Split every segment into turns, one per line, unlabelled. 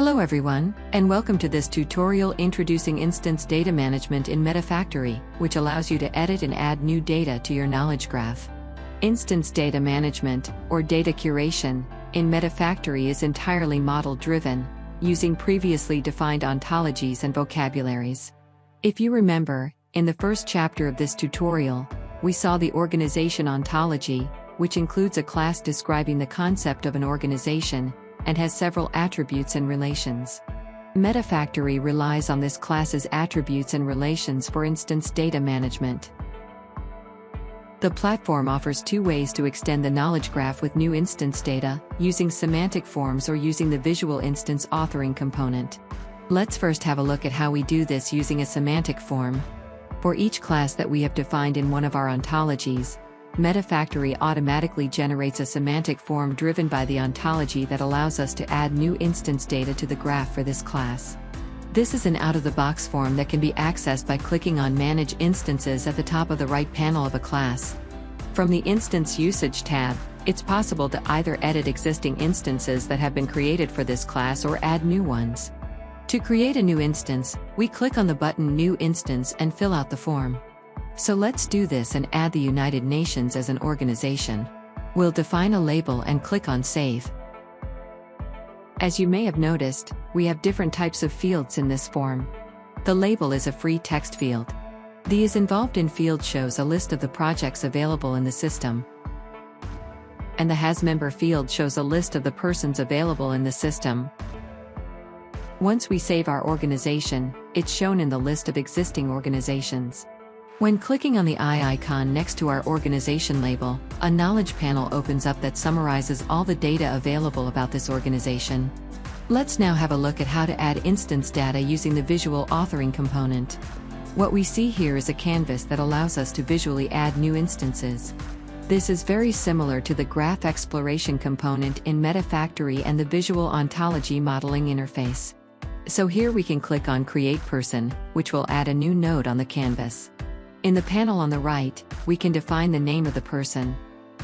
Hello everyone, and welcome to this tutorial introducing instance data management in Metafactory, which allows you to edit and add new data to your knowledge graph. Instance data management, or data curation, in Metafactory is entirely model-driven, using previously defined ontologies and vocabularies. If you remember, in the first chapter of this tutorial, we saw the organization ontology, which includes a class describing the concept of an organization, and has several attributes and relations. Metafactory relies on this class's attributes and relations for instance data management. The platform offers two ways to extend the knowledge graph with new instance data, using semantic forms or using the visual instance authoring component. Let's first have a look at how we do this using a semantic form. For each class that we have defined in one of our ontologies, Metafactory automatically generates a semantic form driven by the ontology that allows us to add new instance data to the graph for this class. This is an out-of-the-box form that can be accessed by clicking on Manage Instances at the top of the right panel of a class. From the Instance Usage tab, it's possible to either edit existing instances that have been created for this class or add new ones. To create a new instance, we click on the button New Instance and fill out the form. So let's do this and add the United Nations as an organization. We'll define a label and click on Save. As you may have noticed, we have different types of fields in this form. The label is a free text field. The is involved in field shows a list of the projects available in the system. And the has member field shows a list of the persons available in the system. Once we save our organization, it's shown in the list of existing organizations. When clicking on the eye icon next to our organization label, a knowledge panel opens up that summarizes all the data available about this organization. Let's now have a look at how to add instance data using the visual authoring component. What we see here is a canvas that allows us to visually add new instances. This is very similar to the graph exploration component in Metafactory and the visual ontology modeling interface. So here we can click on Create Person, which will add a new node on the canvas. In the panel on the right, we can define the name of the person.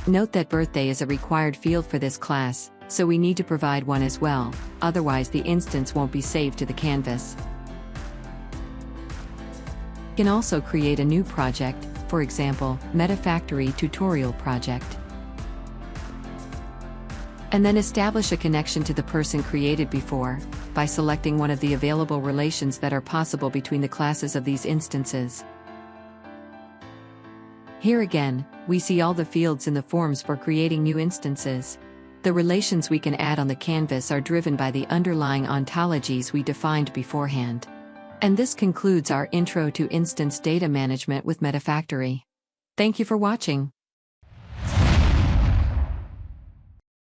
Note that birthday is a required field for this class, so we need to provide one as well, otherwise the instance won't be saved to the canvas. We can also create a new project, for example, Metafactory Tutorial Project. And then establish a connection to the person created before, by selecting one of the available relations that are possible between the classes of these instances. Here again, we see all the fields in the forms for creating new instances. The relations we can add on the canvas are driven by the underlying ontologies we defined beforehand. And this concludes our intro to instance data management with Metafactory. Thank you for watching.